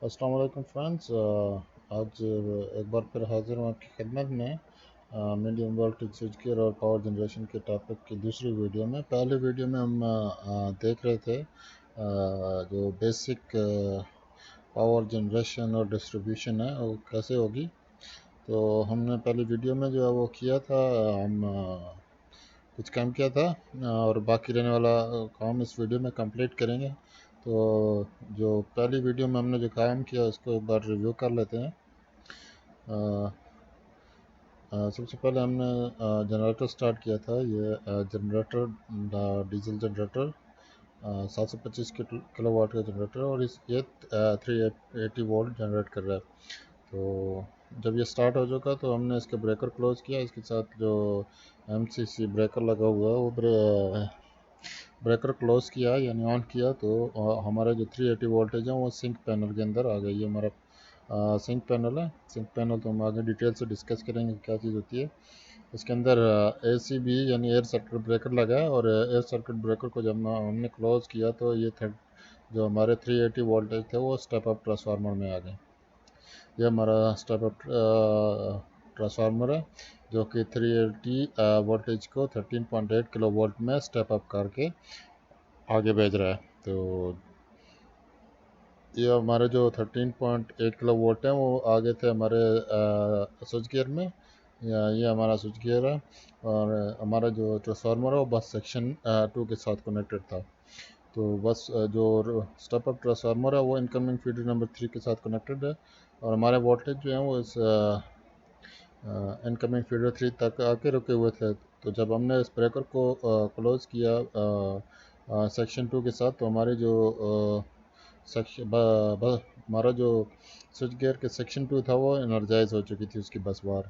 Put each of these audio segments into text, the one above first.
अस्सलाम वालेकुम फ्रेंड्स। आज एक बार फिर हाजिर हूँ आपकी खिदमत में मीडियम वोल्टेज स्विच गियर और पावर जनरेशन के टॉपिक की दूसरी वीडियो में। पहले वीडियो में हम देख रहे थे जो बेसिक पावर जनरेशन और डिस्ट्रीब्यूशन है वो कैसे होगी। तो हमने पहली वीडियो में जो है वो किया था, हम कुछ काम किया था और बाकी रहने वाला काम इस वीडियो में कंप्लीट करेंगे। तो जो पहली वीडियो में हमने जो काम किया उसको एक बार रिव्यू कर लेते हैं। सबसे पहले हमने जनरेटर स्टार्ट किया था। ये जनरेटर डीजल जनरेटर 725 किलोवाट का जनरेटर, और ये 380 वोल्ट जनरेट कर रहा है। तो जब ये स्टार्ट हो चुका तो हमने इसके ब्रेकर क्लोज किया। इसके साथ जो MCC ब्रेकर लगा हुआ है वो ब्रेकर क्लोज किया यानी ऑन किया, तो हमारे जो 380 वोल्टेज है वो सिंक पैनल के अंदर आ गई। ये हमारा सिंक पैनल है। सिंक पैनल तो हम आगे डिटेल से डिस्कस करेंगे क्या चीज़ होती है। इसके अंदर ACB यानी एयर सर्किट ब्रेकर लगा है, और एयर सर्किट ब्रेकर को जब हमने क्लोज किया तो ये जो हमारे 380 वोल्टेज थे वो स्टेप अप ट्रांसफार्मर में आ गए। ये हमारा स्टेप अप ट्रांसफार्मर है जो कि 380 वोल्टेज को 13.8 किलो वोल्ट में स्टेप अप करके आगे भेज रहा है। तो ये हमारे जो 13.8 किलो वोल्ट हैं वो आगे थे हमारे स्विच गियर में। ये हमारा स्विच गियर है, और हमारा जो ट्रांसफार्मर है वो बस सेक्शन 2 के साथ कनेक्टेड था। तो बस जो स्टेप अप ट्रांसफार्मर है वो इनकमिंग फीडर नंबर 3 के साथ कनेक्टेड है, और हमारे वोल्टेज जो है वो इस इनकमिंग फीडर 3 तक आके रुके हुए थे। तो जब हमने इस ब्रेकर को क्लोज किया सेक्शन 2 के साथ, तो हमारे जो हमारा जो स्विच गियर के सेक्शन 2 था वो एनर्जाइज हो चुकी थी। उसकी बस बार,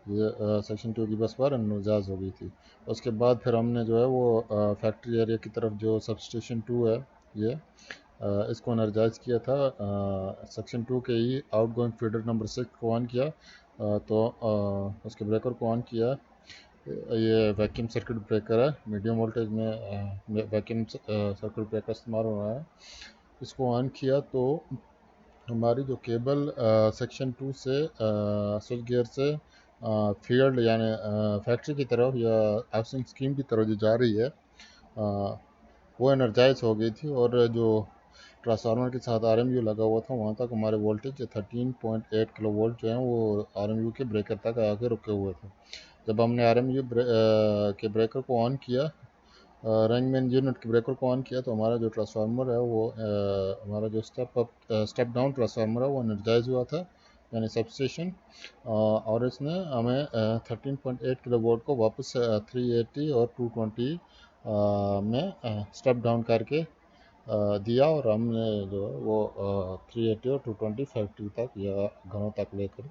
ये सेक्शन 2 की बस बार एनर्जाइज हो गई थी। उसके बाद फिर हमने जो है वो फैक्ट्री एरिया की तरफ जो सब स्टेशन 2 है ये इसको एनर्जाइज किया था। सेक्शन 2 के ही आउट गोइंग फीडर नंबर 6 को ऑन किया। तो उसके ब्रेकर को ऑन किया। ये वैक्यूम सर्किट ब्रेकर है, मीडियम वोल्टेज में वैक्यूम सर्किट ब्रेकर इस्तेमाल हो रहा है। इसको ऑन किया तो हमारी जो केबल सेक्शन 2 से स्विच गियर से फील्ड यानी फैक्ट्री की तरफ या हाउसिंग स्कीम की तरफ जो जा रही है वो एनर्जाइज हो गई थी। और जो ट्रांसफार्मर के साथ RMU लगा हुआ था वहाँ तक हमारे वोल्टेज 13.8 किलो वोल्ट जो है वो RMU के ब्रेकर तक आके रुके हुए थे। जब हमने RMU के ब्रेकर को ऑन किया, रैंक मैन यूनिट के ब्रेकर को ऑन किया, तो हमारा जो ट्रांसफार्मर है वो हमारा जो स्टेप डाउन ट्रांसफार्मर है वो एनर्जाइज हुआ था यानी सबस्टेशन। और इसने हमें 13.8 किलो वोल्ट को वापस 380 और 220 में स्टेप डाउन करके दिया, और हमने जो है वो 380 और 220 फैक्ट्री तक या घरों तक लेकर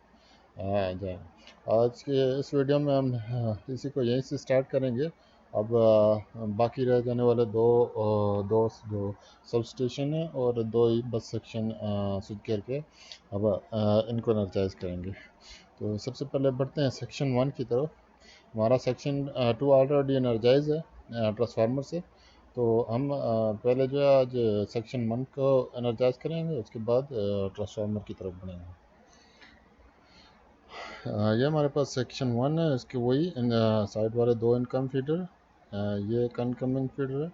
जाएँ। आज के इस वीडियो में हम इसी को यहीं से स्टार्ट करेंगे। अब बाकी रह जाने वाले दो जो सब स्टेशन है और दो ही बस सेक्शन स्विच गियर के, अब इनको एनर्जाइज करेंगे। तो सबसे पहले बढ़ते हैं सेक्शन 1 की तरफ। हमारा सेक्शन 2 ऑलरेडी एनर्जाइज है ट्रांसफार्मर से। तो हम पहले जो है आज सेक्शन 1 को एनर्जाइज करेंगे, उसके बाद ट्रांसफार्मर की तरफ बढ़ेंगे। ये हमारे पास सेक्शन 1 है। इसके वही साइड वाले दो इनकम फीडर, ये एक इनकमिंग फीडर है,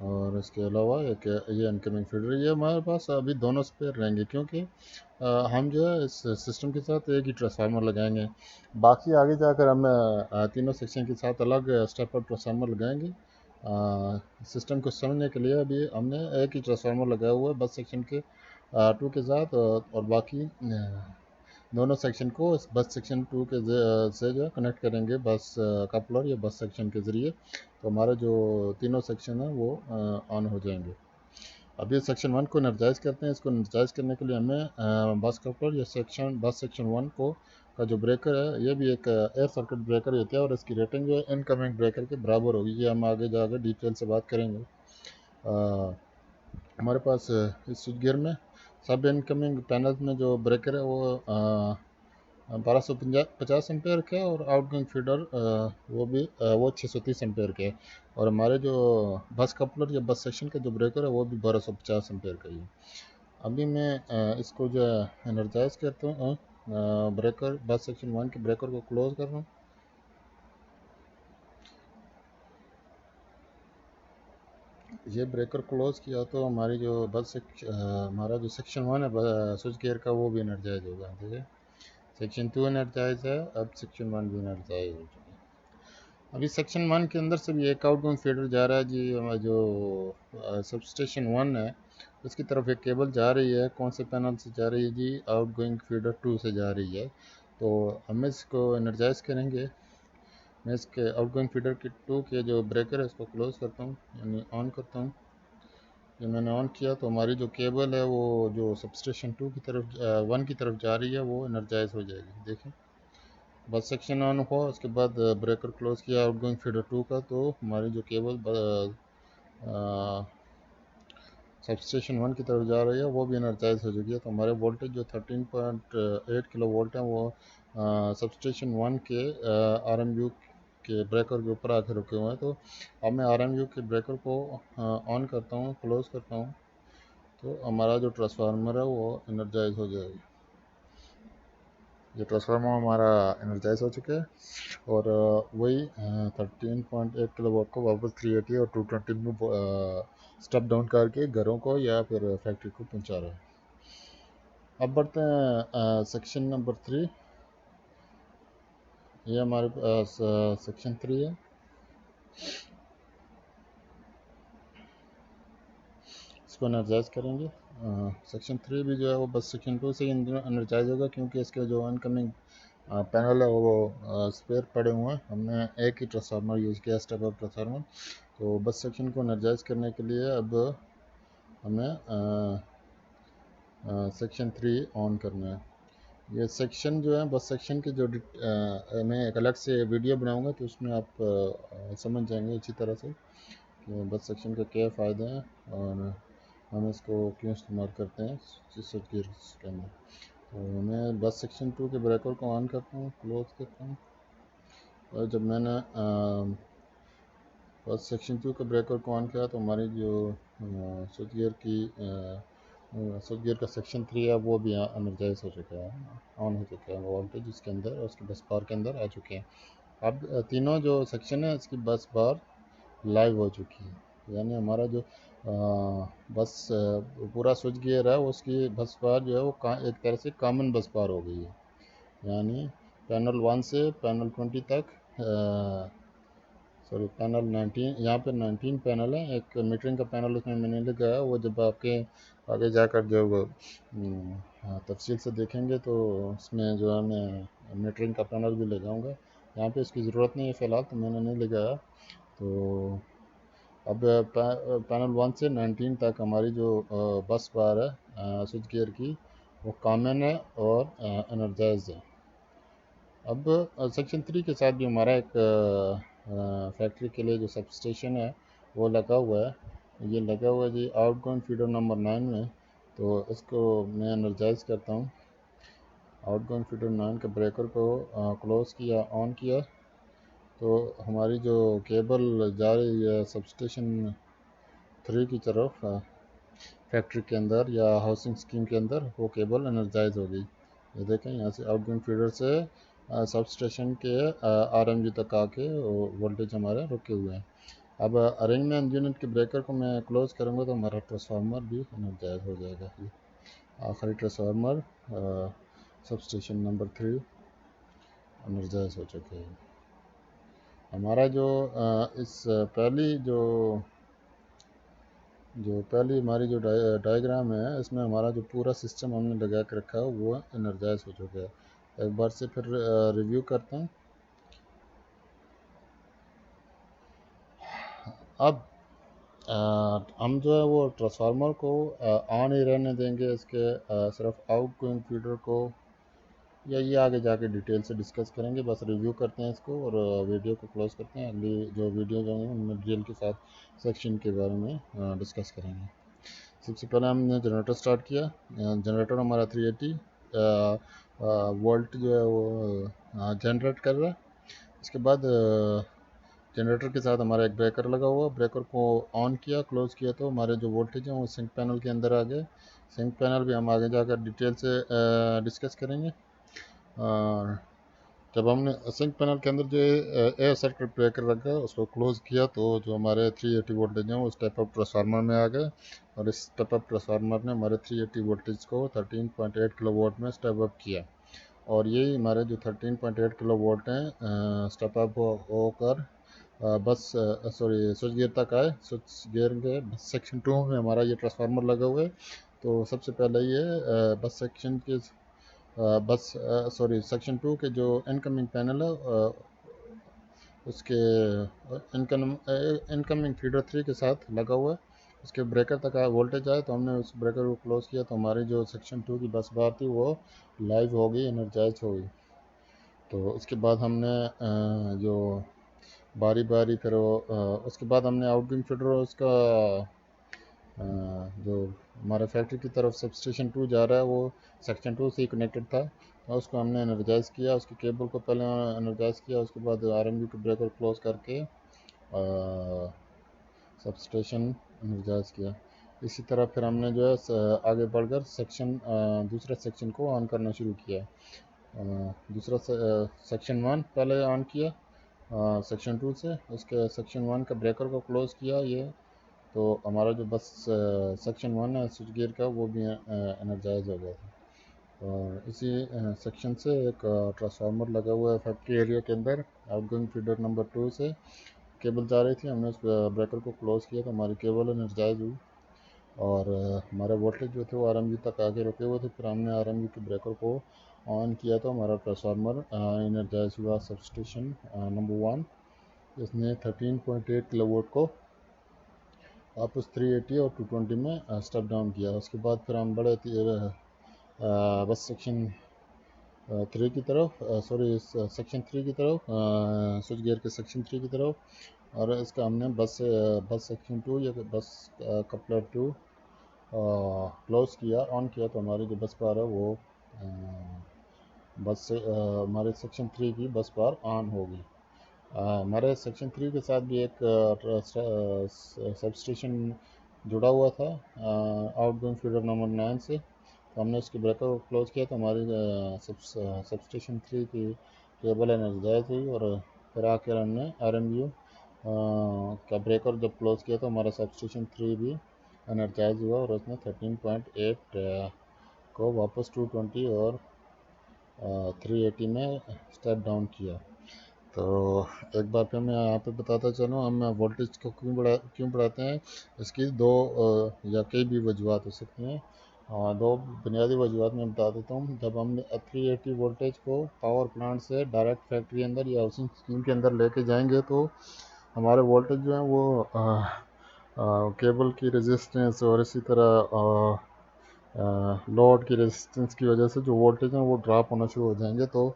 और इसके अलावा एक ये इनकमिंग फीडर। ये हमारे पास अभी दोनों स्पेयर रहेंगे क्योंकि हम जो है इस सिस्टम के साथ एक ही ट्रांसफार्मर लगाएंगे। बाकी आगे जाकर हम तीनों सेक्शन के साथ अलग स्टेप अप ट्रांसफार्मर लगाएंगे। सिस्टम को समझने के लिए अभी हमने एक ही ट्रांसफार्मर लगाया हुआ है बस सेक्शन के 2 के साथ, और बाकी दोनों सेक्शन को इस बस सेक्शन 2 के से जो है कनेक्ट करेंगे बस कपलर या बस सेक्शन के ज़रिए। तो हमारे जो तीनों सेक्शन हैं वो ऑन हो जाएंगे। अब ये सेक्शन 1 को एनर्जाइज करते हैं। इसको एनर्जाइज करने के लिए हमें बस कपलर या बस सेक्शन 1 को का जो ब्रेकर है ये भी एक एयर सर्किट ब्रेकर होता है, और इसकी रेटिंग जो है इनकमिंग ब्रेकर के बराबर होगी। ये हम आगे जाकर डिटेल से बात करेंगे। हमारे पास इस स्विच गियर में सब इनकमिंग पैनल्स में जो ब्रेकर है वो 1250 एम्पेयर के, और आउटगोइंग फीडर वो 630 एम्पेयर के। और हमारे जो बस कपलर या बस सेक्शन का जो ब्रेकर है वो भी 1250 एम्पेयर का ही है। अभी मैं इसको जो है एनर्जाइज करता हूँ, ब्रेकर बस सेक्शन 1 के ब्रेकर को क्लोज कर रहा हूँ। ये ब्रेकर क्लोज किया तो हमारी जो हमारा जो सेक्शन 1 है स्विच गियर का वो भी एनर्जाइज होगा। ठीक है, सेक्शन 2 एनर्जाइज है, अब सेक्शन 1 भी एनर्जाइज हो चुका है। अभी सेक्शन 1 के अंदर से भी एक आउटगोइंग फीडर जा रहा है जी। जो सब स्टेशन 1 है उसकी तरफ एक केबल जा रही है। कौन से पैनल से जा रही है जी? आउटगोइंग फीडर 2 से जा रही है। तो हम इसको एनर्जाइज करेंगे। मैं इसके आउटगोइंग फीडर के 2 के जो ब्रेकर है उसको क्लोज करता हूँ, यानी ऑन करता हूँ। ये मैंने ऑन किया तो हमारी जो केबल है वो जो सबस्टेशन 2 की तरफ 1 की तरफ जा रही है वो एनर्जाइज हो जाएगी। देखें, बस सेक्शन ऑन हुआ, उसके बाद ब्रेकर क्लोज किया आउटगोइंग फीडर 2 का, तो हमारी जो केबल सबस्टेशन 1 की तरफ जा रही है वो भी एनर्जाइज हो चुकी है। तो हमारे वोल्टेज जो 13.8 किलो वोल्ट हैं वो सबस्टेशन 1 के RMU के ब्रेकर के ऊपर आके रुके हुए हैं। तो अब मैं RMU के ब्रेकर को ऑन करता हूँ, क्लोज करता हूँ, तो हमारा जो ट्रांसफार्मर है वो एनर्जाइज हो जाएगा। ये ट्रांसफार्मर हमारा एनर्जाइज हो चुका है, और वही 13.8 किलो वाट को वापस 380 और 220 में स्टेप डाउन करके घरों को या फिर फैक्ट्री को पहुंचा रहा है। अब बढ़ते हैं सेक्शन नंबर 3। ये हमारे पास सेक्शन 3 है। इसको एनर्जाइज करेंगे। सेक्शन 3 भी जो है वो बस सेक्शन 2 से ही एनर्जाइज होगा, क्योंकि इसके जो इनकमिंग पैनल है वो स्पेयर पड़े हुए हैं। हमने एक ही ट्रांसफार्मर यूज़ किया, स्टेप अप ट्रांसफार्मर। तो बस सेक्शन को एनर्जाइज करने के लिए अब हमें सेक्शन 3 ऑन करना है। ये सेक्शन जो है बस सेक्शन के जो मैं एक अलग से वीडियो बनाऊंगा तो उसमें आप समझ जाएंगे अच्छी तरह से कि बस सेक्शन के क्या फ़ायदे हैं और हम इसको क्यों इस्तेमाल करते हैं स्विच गियर के अंदर। तो मैं बस सेक्शन 2 के ब्रेकर को ऑन करता हूँ, क्लोज करता हूँ, और जब मैंने बस सेक्शन 2 के ब्रेकर को ऑन किया तो हमारी जो स्विच गियर की स्विच गियर का सेक्शन 3 है वो भी एनर्जाइज हो चुका है, ऑन हो चुका है। वोल्टेज इसके अंदर और उसके बस बार के अंदर आ चुके हैं। अब तीनों जो सेक्शन है इसकी बस बार लाइव हो चुकी है, यानी हमारा जो बस पूरा स्विच गियर है उसकी बस बार जो है वो एक तरह से कॉमन बस बार हो गई है। यानी पैनल 1 से पैनल 20 तक, सॉरी पैनल 19, यहाँ पे 19 पैनल है। एक मीटरिंग का पैनल उसमें मैंने लगाया, वो जब आपके आगे जाकर जब तफसील से देखेंगे तो उसमें जो है मैं मीटरिंग का पैनल भी लगाऊंगा। यहाँ पे इसकी ज़रूरत नहीं है फ़िलहाल, तो मैंने नहीं लगाया। तो अब पैनल 1 से 19 तक हमारी जो बस बार है स्विच गियर की वो कॉमन है और एनर्जाइज है। अब सेक्शन 3 के साथ भी हमारा एक फैक्ट्री के लिए जो सब स्टेशन है वो लगा हुआ है। ये लगा हुआ है जी आउटगोइंग फीडर नंबर 9 में। तो इसको मैं एनर्जाइज करता हूँ। आउटगोइंग फीडर 9 के ब्रेकर को क्लोज किया, ऑन किया, तो हमारी जो केबल जा रही है सब स्टेशन 3 की तरफ फैक्ट्री के अंदर या हाउसिंग स्कीम के अंदर, वो केबल एनर्जाइज हो गई। ये देखें, यहाँ से आउटगोइंग फीडर से सब स्टेशन के RMU तक आके वोल्टेज हमारे रुके हुए हैं। अब अरेंजमेंट यूनिट के ब्रेकर को मैं क्लोज करूँगा तो हमारा ट्रांसफार्मर भी एनर्जाइज हो जाएगा। ये आखिरी transformer sub station number 3 energise हो चुके हैं। हमारा जो इस पहली जो पहली हमारी जो डायग्राम है इसमें हमारा जो पूरा सिस्टम हमने लगा के रखा है वो एनर्जाइज हो चुका है। एक बार से फिर रिव्यू करते हैं। अब हम जो है वो ट्रांसफार्मर को ऑन ही रहने देंगे, इसके सिर्फ आउटगोइंग फीडर को, या ये आगे जाके डिटेल से डिस्कस करेंगे। बस रिव्यू करते हैं इसको और वीडियो को क्लोज करते हैं। अगली जो वीडियो जो है उनमें डिटेल के साथ सेक्शन के बारे में डिस्कस करेंगे। सबसे पहले हमने जनरेटर स्टार्ट किया। जनरेटर हमारा 380 वोल्ट जो है वो जनरेट कर रहा है। इसके बाद जनरेटर के साथ हमारा एक ब्रेकर लगा हुआ, ब्रेकर को ऑन किया क्लोज किया तो हमारे जो वोल्टेज हैं वो सिंक पैनल के अंदर आ गए। सिंक पैनल भी हम आगे जाकर डिटेल से डिस्कस करेंगे। जब हमने सिंक पैनल के अंदर जो एयर सर्किट ब्रेकर रखा उसको क्लोज किया तो जो हमारे 380 वोल्टेज हैं वो स्टेप अप ट्रांसफार्मर में आ गए, और इस स्टेप अप ट्रांसफार्मर ने हमारे 380 वोल्टेज को 13.8 किलोवाट में स्टेप अप किया। और यही हमारे जो 13.8 किलोवाट हैं स्टेप अप होकर बस स्विच गियर तक आए। स्विच गियर के बस सेक्शन 2 में हमारा ये ट्रांसफार्मर लगा हुआ है। तो सबसे पहले ये बस सेक्शन के सेक्शन 2 के जो इनकमिंग पैनल है उसके इनकमिंग फीडर 3 के साथ लगा हुआ है। उसके ब्रेकर तक वोल्टेज आए तो हमने उस ब्रेकर को क्लोज किया तो हमारी जो सेक्शन 2 की बस बार थी वो लाइव हो गई, एनर्जाइज हो गई। तो उसके बाद हमने जो बारी बारी फिर उसके बाद हमने आउटगोइंग फीडर उसका जो हमारे फैक्ट्री की तरफ सबस्टेशन 2 जा रहा है वो सेक्शन 2 से ही कनेक्टेड था। और उसको हमने एनर्जाइज़ किया, उसकी केबल को पहले एनर्जाइज़ किया, उसके बाद आरएमयू के ब्रेकर क्लोज करके सबस्टेशन एनर्जाइज़ किया। इसी तरह फिर हमने जो है आगे बढ़कर दूसरे सेक्शन को ऑन करना शुरू किया। दूसरा सेक्शन 1 पहले ऑन किया सेक्शन 2 से, उसके सेक्शन 1 का ब्रेकर को क्लोज किया ये, तो हमारा जो बस सेक्शन 1 है स्विच गियर का वो भी एनर्जाइज हो गया था। और इसी सेक्शन से एक ट्रांसफार्मर लगा हुआ है फैक्ट्री एरिया के अंदर, आउटगोइंग फीडर नंबर 2 से केबल जा रही थी, हमने उस ब्रेकर को क्लोज किया तो हमारी केबल एनर्जाइज हुई और हमारे वोल्टेज जो थे वो आरएमयू तक आके रुके हुए थे। फिर हमने आरएमयू के ब्रेकर को ऑन किया तो हमारा ट्रांसफार्मर एनर्जाइज हुआ सबस्टेशन नंबर 1। इसने 13.8 किलोवाट को वापस 380 और 220 में स्टेप डाउन किया। उसके बाद फिर हम बढ़े बस सेक्शन 3 की तरफ, सेक्शन 3 की तरफ, स्विच गियर के सेक्शन 3 की तरफ, और इसका हमने बस सेक्शन 2 या बस कपलर 2 क्लोज किया, ऑन किया तो हमारी जो बस बार है वो बस से हमारे सेक्शन 3 की बस बार ऑन होगी। हमारे सेक्शन 3 के साथ भी एक सबस्टेशन जुड़ा हुआ था आउटगोइंग फीडर नंबर 9 से, तो हमने उसके ब्रेकर को क्लोज किया तो हमारी सबस्टेशन 3 की केबल एनर्जाइज हुई। और फिर आकर हमने आरएमयू का ब्रेकर जब क्लोज किया तो हमारा सबस्टेशन 3 भी एनर्जाइज हुआ और उसने 13.8 को वापस 220 और 380 में स्टेप डाउन किया। तो एक बार फिर मैं यहाँ पे बताता चलूँ हम वोल्टेज को क्यों बढ़ाते हैं। इसकी दो या कई भी वजूहत हो सकती हैं। दो बुनियादी वजूहत मैं बता देता हूँ। जब हम 380 वोल्टेज को पावर प्लांट से डायरेक्ट फैक्ट्री अंदर या हाउसिंग स्कीम के अंदर लेके जाएंगे तो हमारे वोल्टेज जो हैं वो केबल की रेजिस्टेंस और इसी तरह लोड की रेजिस्टेंस की वजह से जो वोल्टेज हैं वो ड्रॉप होना शुरू हो जाएंगे। तो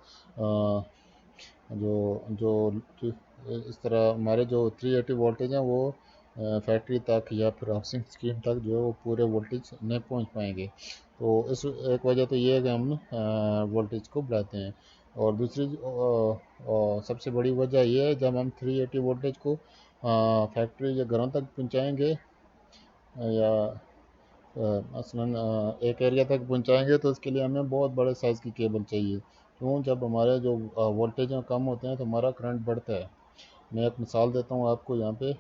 जो जो इस तरह हमारे जो 380 वोल्टेज हैं वो फैक्ट्री तक या फिर हाउसिंग स्कीम तक जो है वो पूरे वोल्टेज नहीं पहुंच पाएंगे। तो इस एक वजह तो ये है कि हम वोल्टेज को बढ़ाते हैं। और दूसरी सबसे बड़ी वजह ये है जब हम 380 वोल्टेज को फैक्ट्री या घरों तक पहुंचाएंगे या मसलन एक एरिया तक पहुंचाएंगे तो इसके लिए हमें बहुत बड़े साइज़ की केबल चाहिए। क्यों, जब हमारे जो वोल्टेज कम होते हैं तो हमारा करंट बढ़ता है। मैं एक मिसाल देता हूँ आपको। यहाँ पे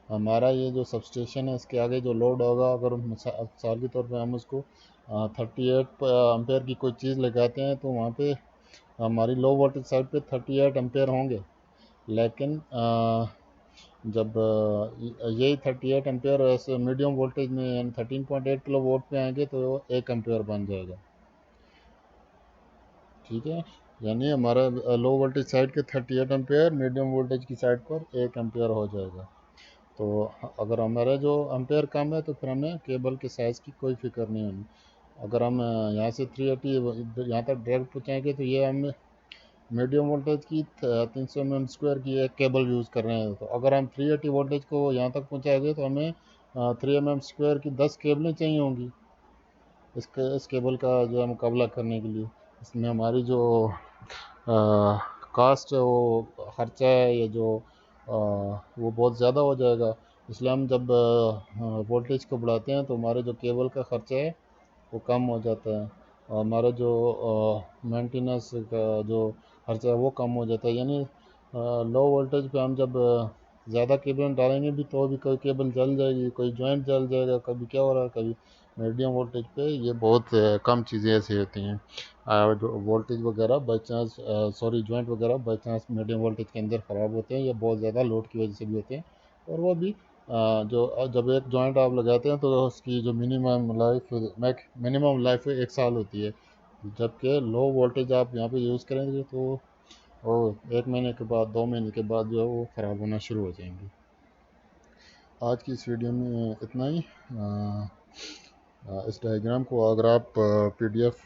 हमारा ये जो सबस्टेशन है इसके आगे जो लोड होगा, अगर मिसाल के तौर पे हम उसको 38 एम्पेयर की कोई चीज़ लगाते हैं तो वहाँ पे हमारी लो वोल्टेज साइड पे 38 एम्पेयर होंगे। लेकिन जब यही 38 एम्पेयर मीडियम वोल्टेज में यानी 13.8 किलो वोल्ट पे आएंगे तो 1 एम्पेयर बन जाएगा। ठीक है, यानी हमारा लो वोल्टेज साइड के 38 एम्पेयर मीडियम वोल्टेज की साइड पर 1 एम्पेयर हो जाएगा। तो अगर हमारा जो एम्पेयर कम है तो फिर हमें केबल के साइज़ की कोई फिक्र नहीं होनी। अगर हम यहाँ से 380 यहाँ तक डायरेक्ट पहुँचाएंगे तो ये हम मीडियम वोल्टेज की 300 mm स्क्वायर की एक केबल यूज़ कर रहे हैं। तो अगर हम 380 वोल्टेज को यहाँ तक पहुँचाएंगे तो हमें 3 mm स्क्वायर की 10 केबलें चाहिए होंगी। इस केबल का जो है मुकाबला करने के लिए इसमें हमारी जो कास्ट है, वो ख़र्चा है, ये जो वो बहुत ज़्यादा हो जाएगा। इसलिए हम जब वोल्टेज को बढ़ाते हैं तो हमारे जो केबल का ख़र्चा है वो कम हो जाता है, और हमारा जो मेंटेनेंस का जो खर्चा है वो कम हो जाता है। यानी लो वोल्टेज पे हम जब ज़्यादा केबल डालेंगे भी तो भी कोई केबल जल जाएगी, कोई जॉइंट जल जाएगा, कभी क्या हो रहा है, कभी मीडियम वोल्टेज पे ये बहुत कम चीज़ें ऐसी होती हैं। जो वोल्टेज वगैरह बाई चांस सॉरी जॉइंट वगैरह बाई चांस मीडियम वोल्टेज के अंदर ख़राब होते हैं, या बहुत ज़्यादा लोड की वजह से भी होते हैं। और वो भी जो जब एक जॉइंट आप लगाते हैं तो उसकी जो मिनिमम लाइफ 1 साल होती है, जबकि लो वोल्टेज आप यहाँ पे यूज़ करेंगे तो वो 1 महीने के बाद 2 महीने के बाद जो है वो ख़राब होना शुरू हो जाएंगी। आज की इस वीडियो में इतना ही। इस डायग्राम को अगर आप पीडीएफ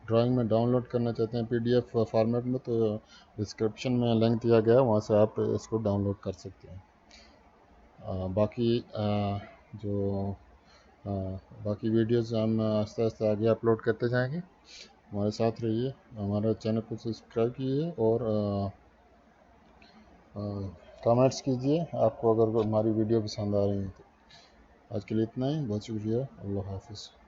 ड्राइंग में डाउनलोड करना चाहते हैं पीडीएफ फॉर्मेट में, तो डिस्क्रिप्शन में लिंक दिया गया है, वहाँ से आप इसको डाउनलोड कर सकते हैं। बाकी जो अ, बाकी वीडियोस हम आस्ते आस्ते आगे अपलोड करते जाएंगे। हमारे साथ रहिए, हमारे चैनल को सब्सक्राइब कीजिए और कमेंट्स कीजिए आपको अगर हमारी वीडियो पसंद आ रही है तो। आज के लिए इतना ही, बहुत शुक्रिया, अल्लाह हाफिज़।